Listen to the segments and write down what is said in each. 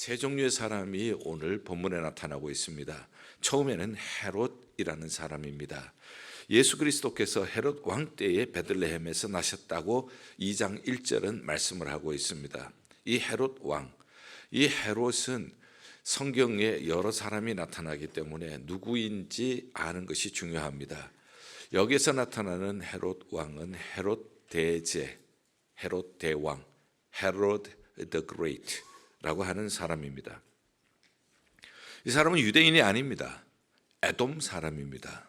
세 종류의 사람이 오늘 본문에 나타나고 있습니다. 처음에는 헤롯이라는 사람입니다. 예수 그리스도께서 헤롯 왕 때에 베들레헴에서 나셨다고 2장 1절은 말씀을 하고 있습니다. 이 헤롯 왕, 이 헤롯은 성경에 여러 사람이 나타나기 때문에 누구인지 아는 것이 중요합니다. 여기서 나타나는 헤롯 왕은 헤롯 대제, 헤롯 대왕, 헤롯 the Great라고 하는 사람입니다. 이 사람은 유대인이 아닙니다. 에돔 사람입니다.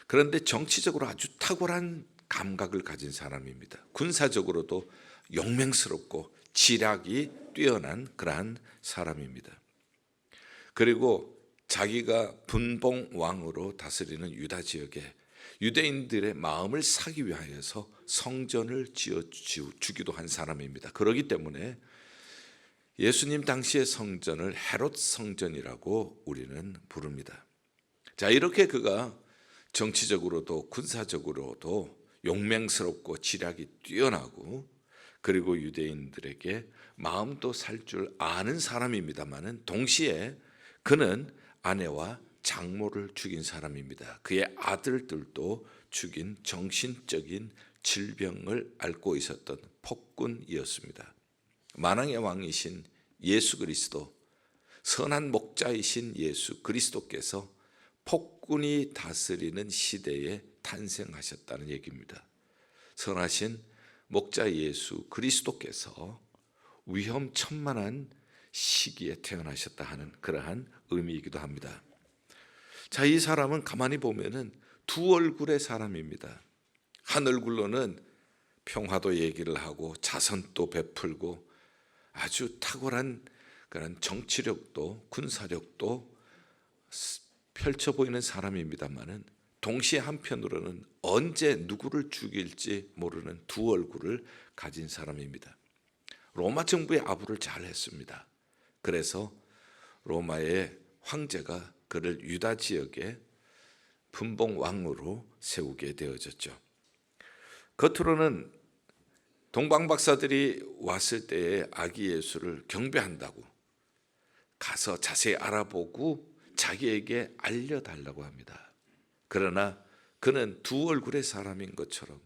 그런데 정치적으로 아주 탁월한 감각을 가진 사람입니다. 군사적으로도 용맹스럽고 지략이 뛰어난 그러한 사람입니다. 그리고 자기가 분봉 왕으로 다스리는 유다 지역에 유대인들의 마음을 사기 위하여서 성전을 지어주기도 한 사람입니다. 그렇기 때문에 예수님 당시의 성전을 헤롯 성전이라고 우리는 부릅니다. 자, 이렇게 그가 정치적으로도 군사적으로도 용맹스럽고 지략이 뛰어나고 그리고 유대인들에게 마음도 살 줄 아는 사람입니다만은 동시에 그는 아내와 장모를 죽인 사람입니다. 그의 아들들도 죽인 정신적인 질병을 앓고 있었던 폭군이었습니다. 만왕의 왕이신 예수 그리스도, 선한 목자이신 예수 그리스도께서 폭군이 다스리는 시대에 탄생하셨다는 얘기입니다. 선하신 목자 예수 그리스도께서 위험천만한 시기에 태어나셨다 하는 그러한 의미이기도 합니다. 자, 이 사람은 가만히 보면은 두 얼굴의 사람입니다. 한 얼굴로는 평화도 얘기를 하고 자선도 베풀고 아주 탁월한 그런 정치력도 군사력도 펼쳐 보이는 사람입니다만은 동시에 한편으로는 언제 누구를 죽일지 모르는 두 얼굴을 가진 사람입니다. 로마 정부의 아부를 잘 했습니다. 그래서 로마의 황제가 그를 유다 지역의 분봉 왕으로 세우게 되어졌죠. 겉으로는 동방 박사들이 왔을 때에 아기 예수를 경배한다고 가서 자세히 알아보고 자기에게 알려달라고 합니다. 그러나 그는 두 얼굴의 사람인 것처럼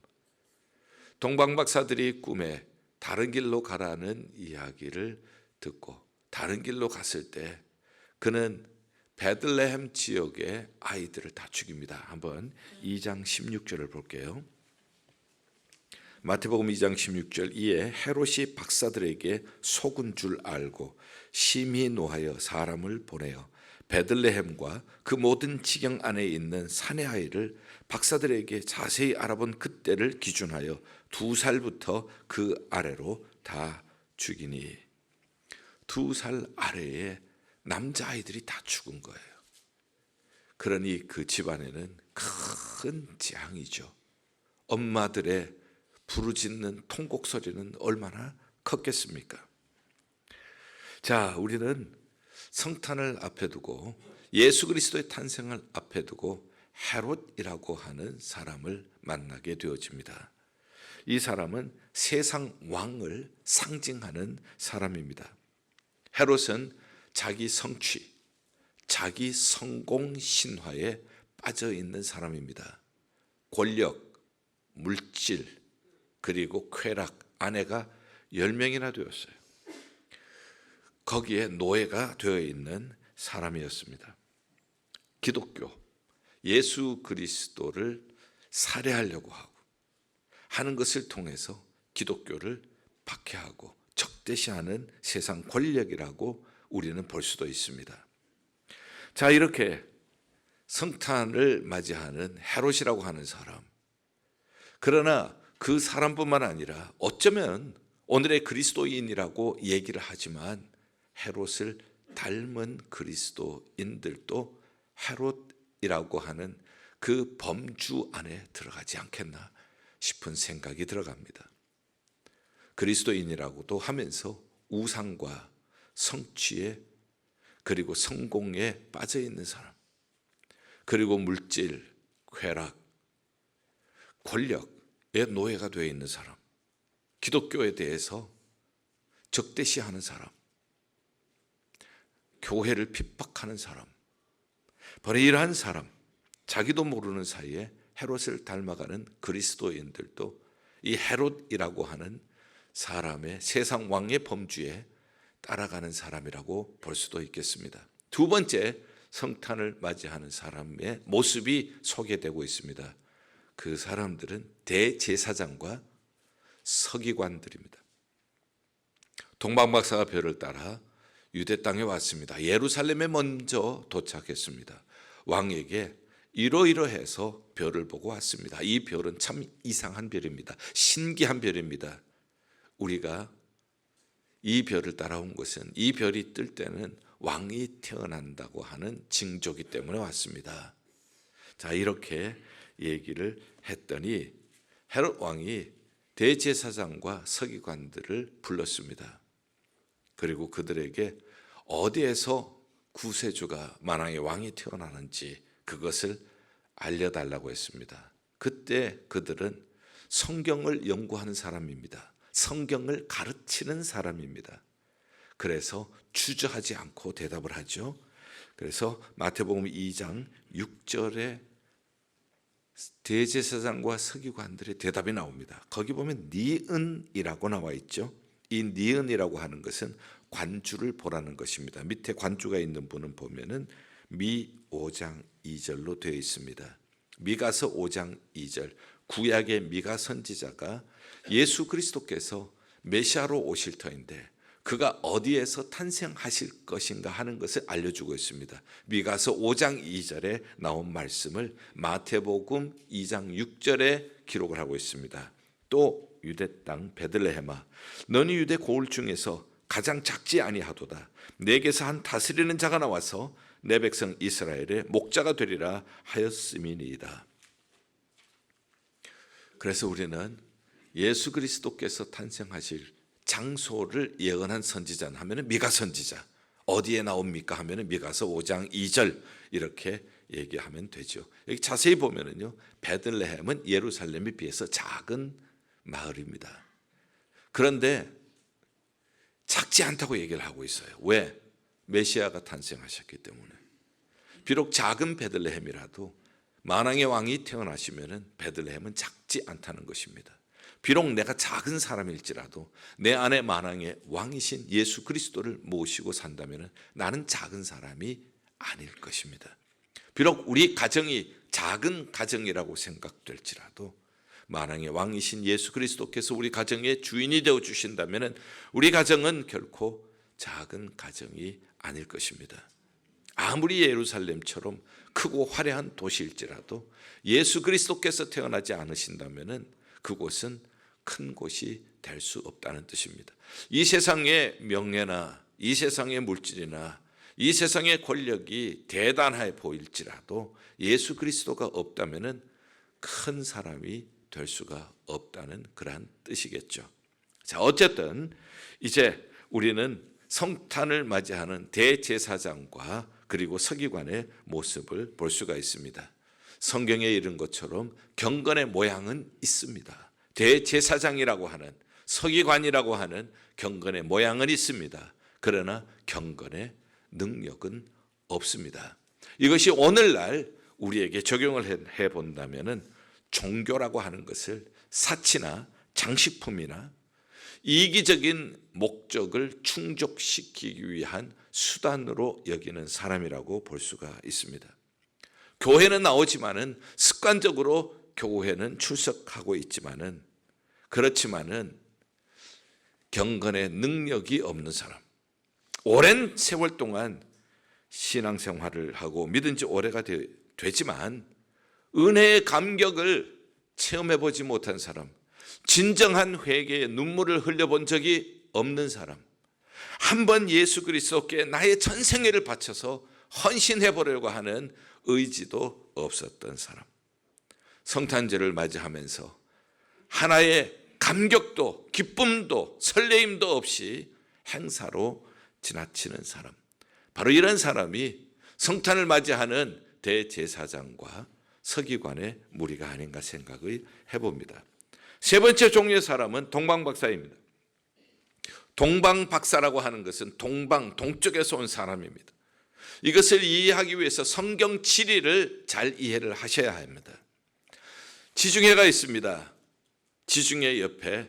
동방 박사들이 꿈에 다른 길로 가라는 이야기를 듣고 다른 길로 갔을 때 그는 베들레헴 지역의 아이들을 다 죽입니다. 한번 2장 16절을 볼게요. 마태복음 2장 16절, 이에 헤롯이 박사들에게 속은 줄 알고 심히 노하여 사람을 보내어 베들레헴과 그 모든 지경 안에 있는 사내 아이를 박사들에게 자세히 알아본 그때를 기준하여 2살부터 그 아래로 다 죽이니, 2살 아래의 남자아이들이 다 죽은 거예요. 그러니 그 집안에는 큰 재앙이죠. 엄마들의 부르짖는 통곡 소리는 얼마나 컸겠습니까? 자, 우리는 성탄을 앞에 두고 예수 그리스도의 탄생을 앞에 두고 헤롯이라고 하는 사람을 만나게 되어집니다. 이 사람은 세상 왕을 상징하는 사람입니다. 헤롯은 자기 성취, 자기 성공 신화에 빠져 있는 사람입니다. 권력, 물질, 그리고 쾌락, 아내가 10명이나 되었어요. 거기에 노예가 되어 있는 사람이었습니다. 기독교, 예수 그리스도를 살해하려고 하는 것을 통해서 기독교를 박해하고 적대시하는 세상 권력이라고 우리는 볼 수도 있습니다. 자, 이렇게 성탄을 맞이하는 헤롯이라고 하는 사람, 그러나 그 사람뿐만 아니라 어쩌면 오늘의 그리스도인이라고 얘기를 하지만 헤롯을 닮은 그리스도인들도 헤롯이라고 하는 그 범주 안에 들어가지 않겠나 싶은 생각이 들어갑니다. 그리스도인이라고도 하면서 우상과 성취에 그리고 성공에 빠져 있는 사람, 그리고 물질, 쾌락, 권력의 노예가 되어 있는 사람, 기독교에 대해서 적대시하는 사람, 교회를 핍박하는 사람, 바로 이러한 사람, 자기도 모르는 사이에 헤롯을 닮아가는 그리스도인들도 이 헤롯이라고 하는 사람의 세상 왕의 범주에 따라가는 사람이라고 볼 수도 있겠습니다. 두 번째, 성탄을 맞이하는 사람의 모습이 소개되고 있습니다. 그 사람들은 대제사장과 서기관들입니다. 동방박사가 별을 따라 유대 땅에 왔습니다. 예루살렘에 먼저 도착했습니다. 왕에게 이러이러해서 별을 보고 왔습니다. 이 별은 참 이상한 별입니다. 신기한 별입니다. 우리가 이 별을 따라온 것은 이 별이 뜰 때는 왕이 태어난다고 하는 징조기 때문에 왔습니다. 자, 이렇게 얘기를 했더니 헤롯 왕이 대제사장과 서기관들을 불렀습니다. 그리고 그들에게 어디에서 구세주가 만왕의 왕이 태어나는지 그것을 알려달라고 했습니다. 그때 그들은 성경을 연구하는 사람입니다. 성경을 가르치는 사람입니다. 그래서 주저하지 않고 대답을 하죠. 그래서 마태복음 2장 6절에 대제사장과 서기관들의 대답이 나옵니다. 거기 보면 니은이라고 나와 있죠. 이 니은이라고 하는 것은 관주를 보라는 것입니다. 밑에 관주가 있는 분은 보면은 미 5장 2절로 되어 있습니다. 미가서 5장 2절, 구약의 미가 선지자가 예수 그리스도께서 메시아로 오실 터인데 그가 어디에서 탄생하실 것인가 하는 것을 알려주고 있습니다. 미가서 5장 2절에 나온 말씀을 마태복음 2장 6절에 기록을 하고 있습니다. 또 유대 땅 베들레헴아, 너는 유대 고을 중에서 가장 작지 아니하도다. 내게서 한 다스리는 자가 나와서 내 백성 이스라엘의 목자가 되리라 하였음이니이다. 그래서 우리는 예수 그리스도께서 탄생하실 장소를 예언한 선지자 하면은 미가 선지자, 어디에 나옵니까 하면은 미가서 5장 2절 이렇게 얘기하면 되죠. 여기 자세히 보면은요, 베들레헴은 예루살렘에 비해서 작은 마을입니다. 그런데 작지 않다고 얘기를 하고 있어요. 왜? 메시아가 탄생하셨기 때문에. 비록 작은 베들레헴이라도 만왕의 왕이 태어나시면은 베들레헴은 작지 않다는 것입니다. 비록 내가 작은 사람일지라도 내 안에 만왕의 왕이신 예수 그리스도를 모시고 산다면은 나는 작은 사람이 아닐 것입니다. 비록 우리 가정이 작은 가정이라고 생각될지라도 만왕의 왕이신 예수 그리스도께서 우리 가정의 주인이 되어 주신다면은 우리 가정은 결코 작은 가정이 아닐 것입니다. 아무리 예루살렘처럼 크고 화려한 도시일지라도 예수 그리스도께서 태어나지 않으신다면은 그곳은 큰 곳이 될 수 없다는 뜻입니다. 이 세상의 명예나 이 세상의 물질이나 이 세상의 권력이 대단해 보일지라도 예수 그리스도가 없다면은 큰 사람이 될 수가 없다는 그러한 뜻이겠죠. 자, 어쨌든 이제 우리는 성탄을 맞이하는 대제사장과 그리고 서기관의 모습을 볼 수가 있습니다. 성경에 이른 것처럼 경건의 모양은 있습니다. 대제사장이라고 하는, 서기관이라고 하는 경건의 모양은 있습니다. 그러나 경건의 능력은 없습니다. 이것이 오늘날 우리에게 적용을 해본다면 종교라고 하는 것을 사치나 장식품이나 이기적인 목적을 충족시키기 위한 수단으로 여기는 사람이라고 볼 수가 있습니다. 교회는 나오지만은 습관적으로 교회는 출석하고 있지만은 그렇지만은 경건의 능력이 없는 사람, 오랜 세월 동안 신앙생활을 하고 믿은 지 오래가 되지만 은혜의 감격을 체험해보지 못한 사람, 진정한 회개의 눈물을 흘려본 적이 없는 사람, 한번 예수 그리스도께 나의 전생애를 바쳐서 헌신해보려고 하는 의지도 없었던 사람, 성탄절을 맞이하면서 하나의 감격도 기쁨도 설레임도 없이 행사로 지나치는 사람, 바로 이런 사람이 성탄을 맞이하는 대제사장과 서기관의 무리가 아닌가 생각을 해봅니다. 세 번째 종류의 사람은 동방박사입니다. 동방 박사라고 하는 것은 동쪽에서 온 사람입니다. 이것을 이해하기 위해서 성경 지리를 잘 이해를 하셔야 합니다. 지중해가 있습니다. 지중해 옆에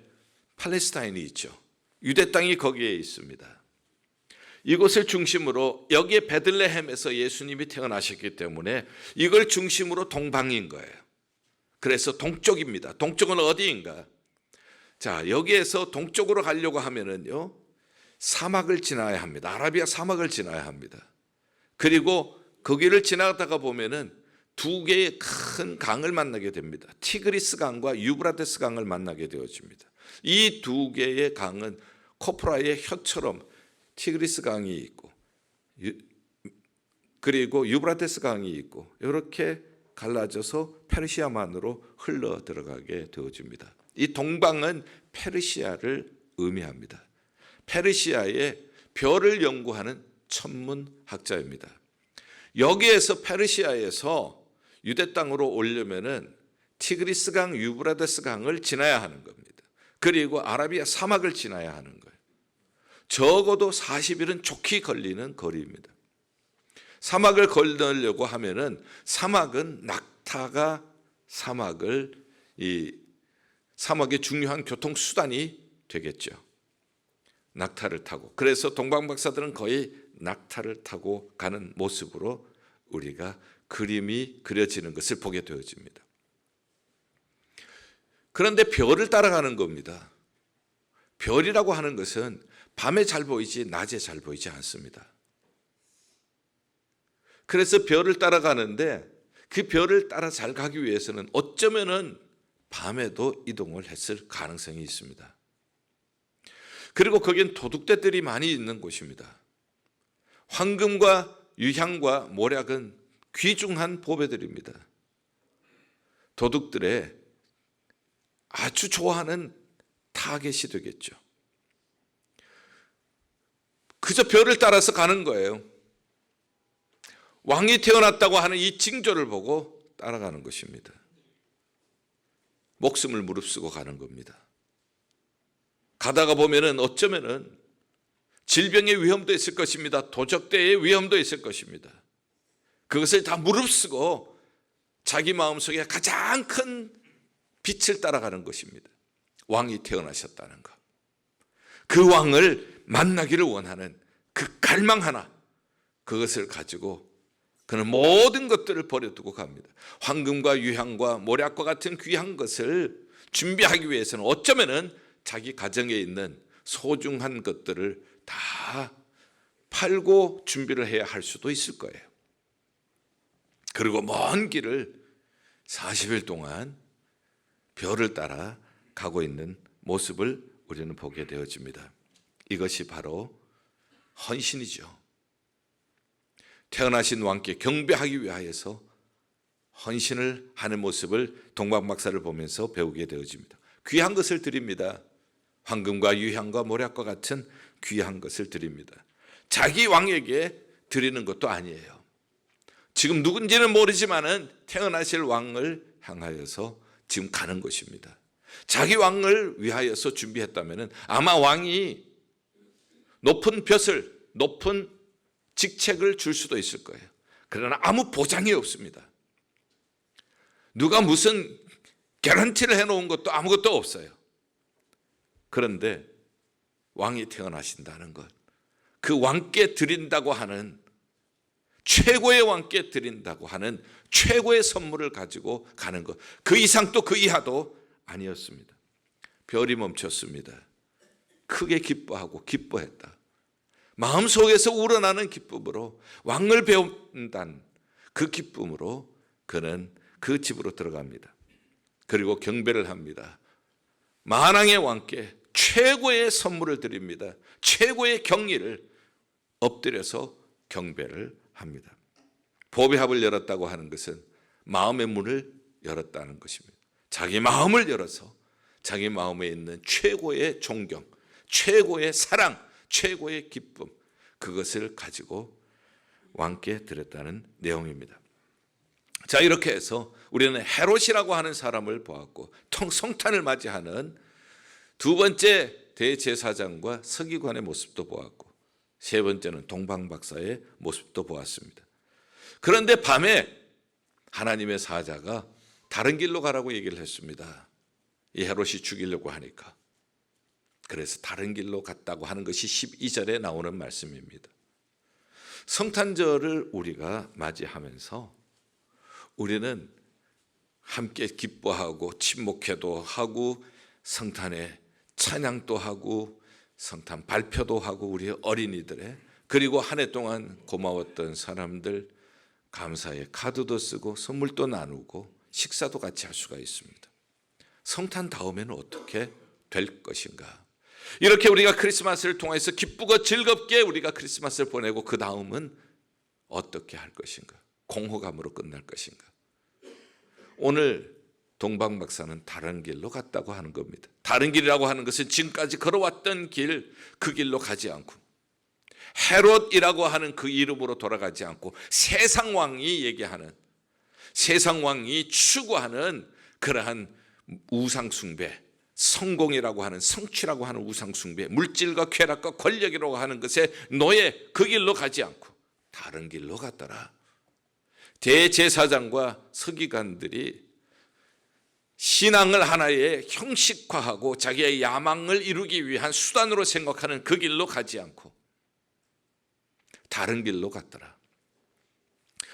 팔레스타인이 있죠. 유대 땅이 거기에 있습니다. 이곳을 중심으로 여기에 베들레헴에서 예수님이 태어나셨기 때문에 이걸 중심으로 동방인 거예요. 그래서 동쪽입니다. 동쪽은 어디인가? 자, 여기에서 동쪽으로 가려고 하면은요, 사막을 지나야 합니다. 아라비아 사막을 지나야 합니다. 그리고 거기를 지나가다가 보면은 두 개의 큰 강을 만나게 됩니다. 티그리스 강과 유브라데스 강을 만나게 되어집니다. 이 두 개의 강은 코프라의 혀처럼 티그리스 강이 있고 그리고 유브라데스 강이 있고 이렇게 갈라져서 페르시아만으로 흘러 들어가게 되어집니다. 이 동방은 페르시아를 의미합니다. 페르시아의 별을 연구하는 천문학자입니다. 여기에서 페르시아에서 유대 땅으로 오려면은 티그리스 강, 유브라데스 강을 지나야 하는 겁니다. 그리고 아라비아 사막을 지나야 하는 거예요. 적어도 40일은 좋게 걸리는 거리입니다. 사막을 건너려고 하면은 사막은 낙타가 사막의 중요한 교통 수단이 되겠죠. 낙타를 타고. 그래서 동방박사들은 거의 낙타를 타고 가는 모습으로 우리가 그림이 그려지는 것을 보게 되어집니다. 그런데 별을 따라가는 겁니다. 별이라고 하는 것은 밤에 잘 보이지 낮에 잘 보이지 않습니다. 그래서 별을 따라가는데 그 별을 따라 잘 가기 위해서는 어쩌면은 밤에도 이동을 했을 가능성이 있습니다. 그리고 거기엔 도둑떼들이 많이 있는 곳입니다. 황금과 유향과 모략은 귀중한 보배들입니다. 도둑들의 아주 좋아하는 타겟이 되겠죠. 그저 별을 따라서 가는 거예요. 왕이 태어났다고 하는 이 징조를 보고 따라가는 것입니다. 목숨을 무릅쓰고 가는 겁니다. 가다가 보면은 어쩌면은 질병의 위험도 있을 것입니다. 도적대의 위험도 있을 것입니다. 그것을 다 무릅쓰고 자기 마음속에 가장 큰 빛을 따라가는 것입니다. 왕이 태어나셨다는 것. 그 왕을 만나기를 원하는 그 갈망 하나, 그것을 가지고 그는 모든 것들을 버려두고 갑니다. 황금과 유향과 모략과 같은 귀한 것을 준비하기 위해서는 어쩌면은 자기 가정에 있는 소중한 것들을 다 팔고 준비를 해야 할 수도 있을 거예요. 그리고 먼 길을 40일 동안 별을 따라 가고 있는 모습을 우리는 보게 되어집니다. 이것이 바로 헌신이죠. 태어나신 왕께 경배하기 위하여서 헌신을 하는 모습을 동방박사를 보면서 배우게 되어집니다. 귀한 것을 드립니다. 황금과 유향과 모략과 같은 귀한 것을 드립니다. 자기 왕에게 드리는 것도 아니에요. 지금 누군지는 모르지만은 태어나실 왕을 향하여서 지금 가는 것입니다. 자기 왕을 위하여서 준비했다면은 아마 왕이 높은 벼슬, 높은 직책을 줄 수도 있을 거예요. 그러나 아무 보장이 없습니다. 누가 무슨 개런티를 해놓은 것도 아무것도 없어요. 그런데 왕이 태어나신다는 것, 그 왕께 드린다고 하는, 최고의 왕께 드린다고 하는 최고의 선물을 가지고 가는 것, 그 이상도 그 이하도 아니었습니다. 별이 멈췄습니다. 크게 기뻐하고 기뻐했다. 마음속에서 우러나는 기쁨으로 왕을 배운다는 그 기쁨으로 그는 그 집으로 들어갑니다. 그리고 경배를 합니다. 만왕의 왕께 최고의 선물을 드립니다. 최고의 경의를 엎드려서 경배를 합니다. 보배합을 열었다고 하는 것은 마음의 문을 열었다는 것입니다. 자기 마음을 열어서 자기 마음에 있는 최고의 존경, 최고의 사랑, 최고의 기쁨, 그것을 가지고 왕께 드렸다는 내용입니다. 자, 이렇게 해서 우리는 헤롯이라고 하는 사람을 보았고 성탄을 맞이하는 두 번째 대제사장과 서기관의 모습도 보았고, 세 번째는 동방박사의 모습도 보았습니다. 그런데 밤에 하나님의 사자가 다른 길로 가라고 얘기를 했습니다. 이 헤롯이 죽이려고 하니까. 그래서 다른 길로 갔다고 하는 것이 12절에 나오는 말씀입니다. 성탄절을 우리가 맞이하면서 우리는 함께 기뻐하고 침묵회도 하고 성탄의 찬양도 하고 성탄 발표도 하고 우리 어린이들의, 그리고 한 해 동안 고마웠던 사람들 감사의 카드도 쓰고 선물도 나누고 식사도 같이 할 수가 있습니다. 성탄 다음에는 어떻게 될 것인가? 이렇게 우리가 크리스마스를 통해서 기쁘고 즐겁게 우리가 크리스마스를 보내고 그 다음은 어떻게 할 것인가? 공허감으로 끝날 것인가? 오늘 동방박사는 다른 길로 갔다고 하는 겁니다. 다른 길이라고 하는 것은 지금까지 걸어왔던 길, 그 길로 가지 않고 헤롯이라고 하는 그 이름으로 돌아가지 않고 세상 왕이 얘기하는, 세상 왕이 추구하는 그러한 우상 숭배, 성공이라고 하는, 성취라고 하는 우상 숭배, 물질과 쾌락과 권력이라고 하는 것에 노예, 그 길로 가지 않고 다른 길로 갔더라. 대제사장과 서기관들이 신앙을 하나의 형식화하고 자기의 야망을 이루기 위한 수단으로 생각하는 그 길로 가지 않고 다른 길로 갔더라.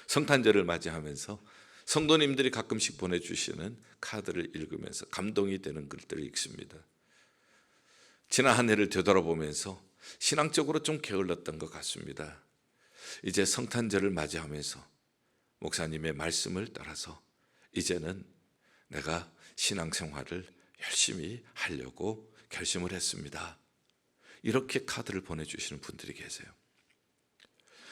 성탄절을 맞이하면서 성도님들이 가끔씩 보내주시는 카드를 읽으면서 감동이 되는 글들을 읽습니다. 지난 한 해를 되돌아보면서 신앙적으로 좀 게을렀던 것 같습니다. 이제 성탄절을 맞이하면서 목사님의 말씀을 따라서 이제는 내가 신앙생활을 열심히 하려고 결심을 했습니다. 이렇게 카드를 보내주시는 분들이 계세요.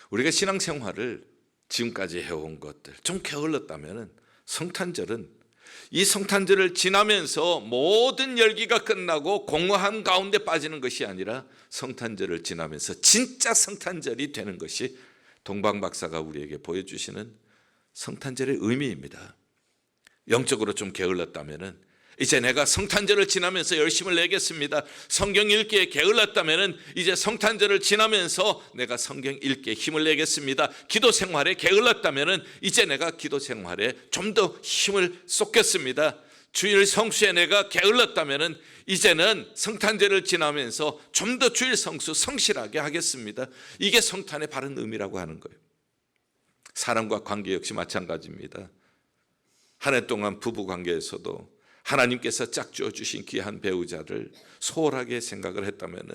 우리가 신앙생활을 지금까지 해온 것들 좀 게을렀다면 성탄절은, 이 성탄절을 지나면서 모든 열기가 끝나고 공허함 가운데 빠지는 것이 아니라 성탄절을 지나면서 진짜 성탄절이 되는 것이 동방박사가 우리에게 보여주시는 성탄절의 의미입니다. 영적으로 좀 게을렀다면 이제 내가 성탄절을 지나면서 열심을 내겠습니다. 성경 읽기에 게을렀다면 이제 성탄절을 지나면서 내가 성경 읽기에 힘을 내겠습니다. 기도 생활에 게을렀다면 이제 내가 기도 생활에 좀 더 힘을 쏟겠습니다. 주일 성수에 내가 게을렀다면 이제는 성탄절을 지나면서 좀 더 주일 성수 성실하게 하겠습니다. 이게 성탄의 바른 의미라고 하는 거예요. 사람과 관계 역시 마찬가지입니다. 한 해 동안 부부 관계에서도 하나님께서 짝지어 주신 귀한 배우자를 소홀하게 생각을 했다면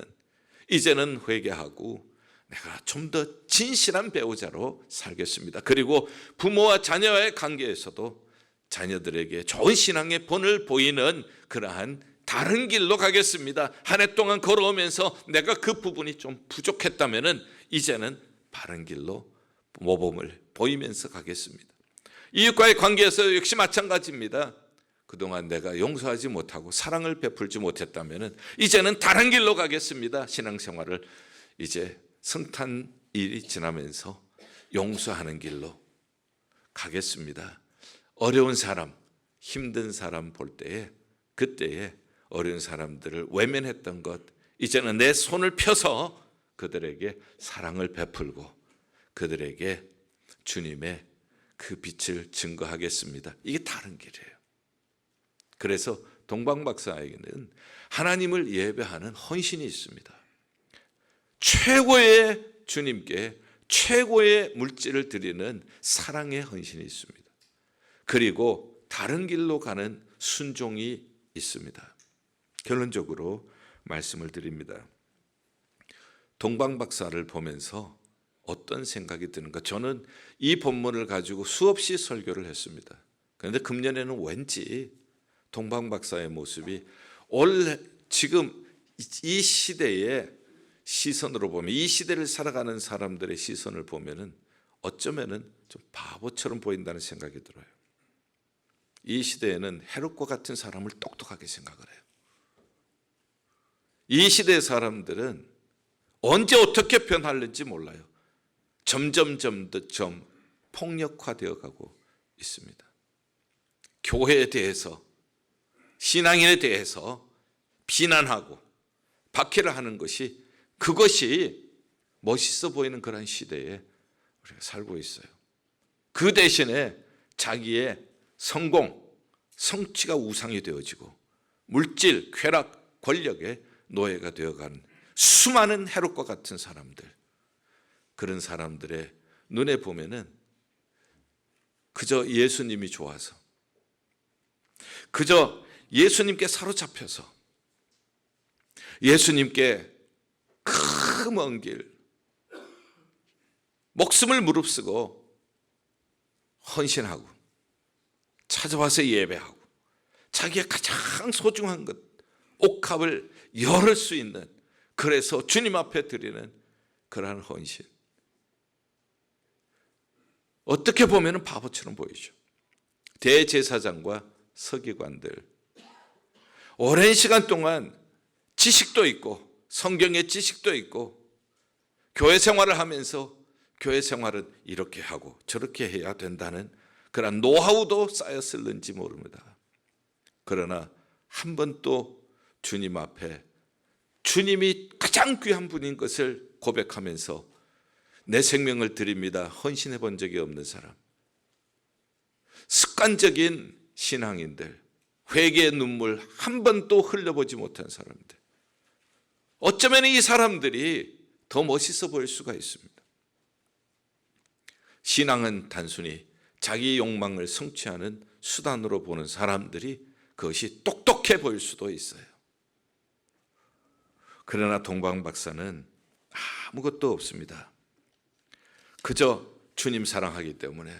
이제는 회개하고 내가 좀 더 진실한 배우자로 살겠습니다. 그리고 부모와 자녀와의 관계에서도 자녀들에게 좋은 신앙의 본을 보이는 그러한 다른 길로 가겠습니다. 한 해 동안 걸어오면서 내가 그 부분이 좀 부족했다면 이제는 바른 길로 모범을 보이면서 가겠습니다. 이웃과의 관계에서 역시 마찬가지입니다. 그동안 내가 용서하지 못하고 사랑을 베풀지 못했다면 이제는 다른 길로 가겠습니다. 신앙생활을 이제 성탄일이 지나면서 용서하는 길로 가겠습니다. 어려운 사람, 힘든 사람 볼 때에, 그때에 어려운 사람들을 외면했던 것, 이제는 내 손을 펴서 그들에게 사랑을 베풀고 그들에게 주님의 그 빛을 증거하겠습니다. 이게 다른 길이에요. 그래서 동방박사에게는 하나님을 예배하는 헌신이 있습니다. 최고의 주님께 최고의 물질을 드리는 사랑의 헌신이 있습니다. 그리고 다른 길로 가는 순종이 있습니다. 결론적으로 말씀을 드립니다. 동방박사를 보면서 어떤 생각이 드는가? 저는 이 본문을 가지고 수없이 설교를 했습니다. 그런데 금년에는 왠지 동방박사의 모습이 원래 지금 이 시대의 시선으로 보면, 이 시대를 살아가는 사람들의 시선을 보면은 어쩌면은 좀 바보처럼 보인다는 생각이 들어요. 이 시대에는 헤롯과 같은 사람을 똑똑하게 생각을 해요. 이 시대의 사람들은 언제 어떻게 변할는지 몰라요. 점점 폭력화되어 가고 있습니다. 교회에 대해서, 신앙인에 대해서 비난하고 박해를 하는 것이, 그것이 멋있어 보이는 그런 시대에 우리가 살고 있어요. 그 대신에 자기의 성공, 성취가 우상이 되어지고 물질, 쾌락, 권력의 노예가 되어가는 수많은 해롭과 같은 사람들, 그런 사람들의 눈에 보면은 그저 예수님이 좋아서, 그저 예수님께 사로잡혀서 예수님께 그 먼 길 목숨을 무릅쓰고 헌신하고 찾아와서 예배하고 자기의 가장 소중한 것, 옥합을 열을 수 있는, 그래서 주님 앞에 드리는 그러한 헌신, 어떻게 보면 바보처럼 보이죠. 대제사장과 서기관들, 오랜 시간 동안 지식도 있고 성경의 지식도 있고 교회 생활을 하면서 교회 생활은 이렇게 하고 저렇게 해야 된다는 그런 노하우도 쌓였을는지 모릅니다. 그러나 한 번도 주님 앞에 주님이 가장 귀한 분인 것을 고백하면서 내 생명을 드립니다 헌신해 본 적이 없는 사람, 습관적인 신앙인들, 회개의 눈물 한 번도 흘려보지 못한 사람들, 어쩌면 이 사람들이 더 멋있어 보일 수가 있습니다. 신앙은 단순히 자기 욕망을 성취하는 수단으로 보는 사람들이 그것이 똑똑해 보일 수도 있어요. 그러나 동방 박사는 아무것도 없습니다. 그저 주님 사랑하기 때문에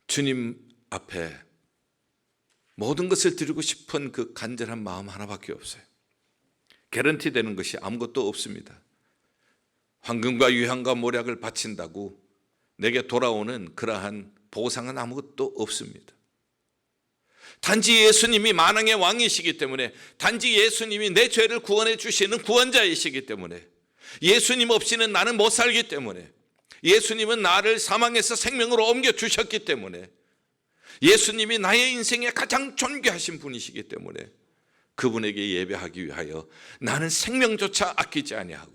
주님 앞에 모든 것을 드리고 싶은 그 간절한 마음 하나밖에 없어요. 개런티 되는 것이 아무것도 없습니다. 황금과 유향과 모략을 바친다고 내게 돌아오는 그러한 보상은 아무것도 없습니다. 단지 예수님이 만왕의 왕이시기 때문에, 단지 예수님이 내 죄를 구원해 주시는 구원자이시기 때문에, 예수님 없이는 나는 못 살기 때문에, 예수님은 나를 사망에서 생명으로 옮겨주셨기 때문에, 예수님이 나의 인생에 가장 존귀하신 분이시기 때문에 그분에게 예배하기 위하여 나는 생명조차 아끼지 아니하고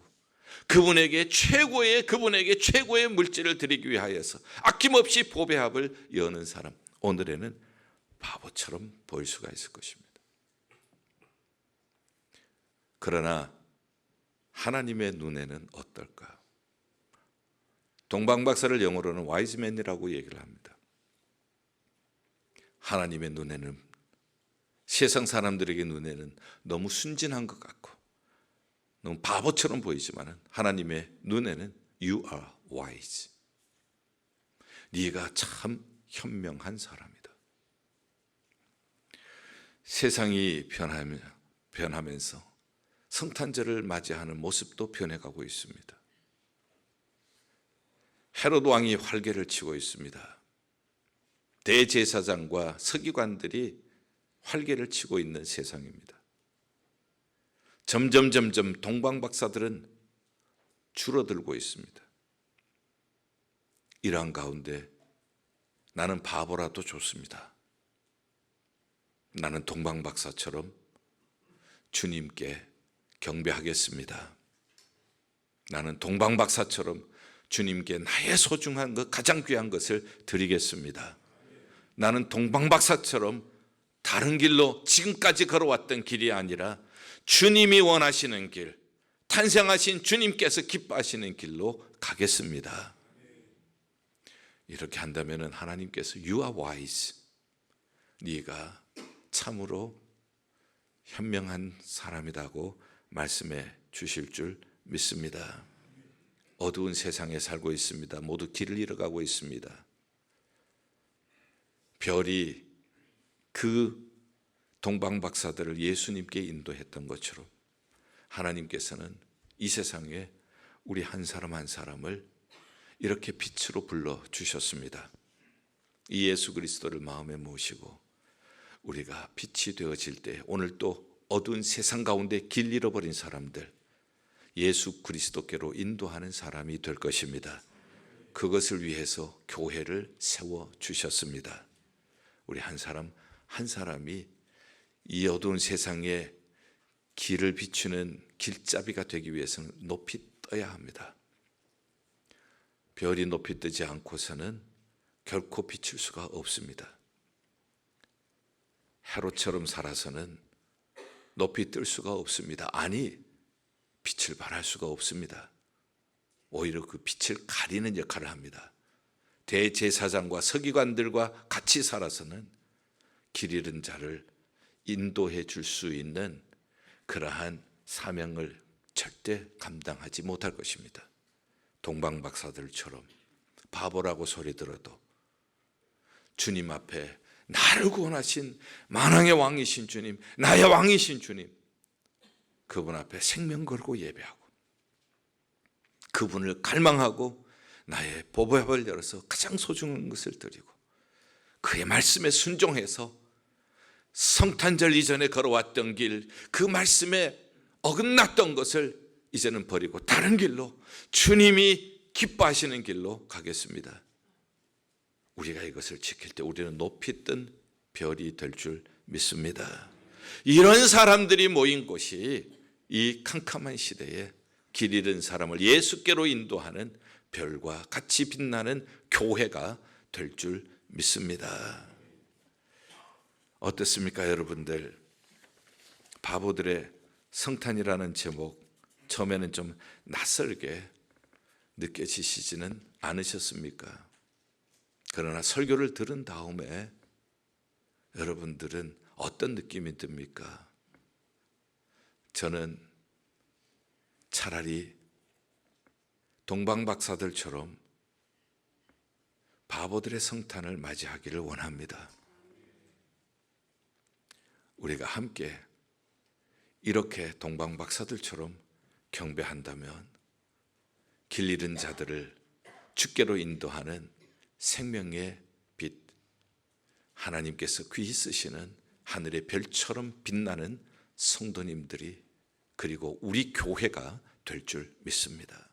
그분에게 최고의 물질을 드리기 위하여서 아낌없이 보배합을 여는 사람, 오늘에는 바보처럼 보일 수가 있을 것입니다. 그러나 하나님의 눈에는 어떨까? 동방박사를 영어로는 와이즈맨이라고 얘기를 합니다. 하나님의 눈에는, 세상 사람들에게 눈에는 너무 순진한 것 같고 너무 바보처럼 보이지만 하나님의 눈에는 You are wise. 네가 참 현명한 사람이다. 세상이 변하면서 성탄절을 맞이하는 모습도 변해가고 있습니다. 헤롯 왕이 활개를 치고 있습니다. 대제사장과 서기관들이 활개를 치고 있는 세상입니다. 점점 동방박사들은 줄어들고 있습니다. 이러한 가운데 나는 바보라도 좋습니다. 나는 동방박사처럼 주님께 경배하겠습니다. 나는 동방박사처럼 주님께 나의 소중한 것, 가장 귀한 것을 드리겠습니다. 나는 동방박사처럼 다른 길로 지금까지 걸어왔던 길이 아니라 주님이 원하시는 길, 탄생하신 주님께서 기뻐하시는 길로 가겠습니다. 이렇게 한다면 하나님께서 You are wise, 네가 참으로 현명한 사람이라고 말씀해 주실 줄 믿습니다. 어두운 세상에 살고 있습니다. 모두 길을 잃어가고 있습니다. 별이 그 동방박사들을 예수님께 인도했던 것처럼 하나님께서는 이 세상에 우리 한 사람 한 사람을 이렇게 빛으로 불러주셨습니다. 이 예수 그리스도를 마음에 모시고 우리가 빛이 되어질 때 오늘 또 어두운 세상 가운데 길 잃어버린 사람들 예수 그리스도께로 인도하는 사람이 될 것입니다. 그것을 위해서 교회를 세워주셨습니다. 우리 한 사람 한 사람이 이 어두운 세상에 길을 비추는 길잡이가 되기 위해서는 높이 떠야 합니다. 별이 높이 뜨지 않고서는 결코 비칠 수가 없습니다. 해로처럼 살아서는 높이 뜰 수가 없습니다. 아니, 빛을 발할 수가 없습니다. 오히려 그 빛을 가리는 역할을 합니다. 대제사장과 서기관들과 같이 살아서는 길 잃은 자를 인도해 줄 수 있는 그러한 사명을 절대 감당하지 못할 것입니다. 동방박사들처럼 바보라고 소리 들어도 주님 앞에 나를 구원하신 만왕의 왕이신 주님, 나의 왕이신 주님, 그분 앞에 생명 걸고 예배하고 그분을 갈망하고 나의 보배를 열어서 가장 소중한 것을 드리고 그의 말씀에 순종해서 성탄절 이전에 걸어왔던 길, 그 말씀에 어긋났던 것을 이제는 버리고 다른 길로, 주님이 기뻐하시는 길로 가겠습니다. 우리가 이것을 지킬 때 우리는 높이 뜬 별이 될 줄 믿습니다. 이런 사람들이 모인 곳이 이 캄캄한 시대에 길 잃은 사람을 예수께로 인도하는 별과 같이 빛나는 교회가 될 줄 믿습니다. 어떻습니까, 여러분들? 바보들의 성탄이라는 제목, 처음에는 좀 낯설게 느껴지시지는 않으셨습니까? 그러나 설교를 들은 다음에 여러분들은 어떤 느낌이 듭니까? 저는 차라리 동방박사들처럼 바보들의 성탄을 맞이하기를 원합니다. 우리가 함께 이렇게 동방박사들처럼 경배한다면 길 잃은 자들을 주께로 인도하는 생명의 빛, 하나님께서 귀히 쓰시는 하늘의 별처럼 빛나는 성도님들이, 그리고 우리 교회가 될 줄 믿습니다.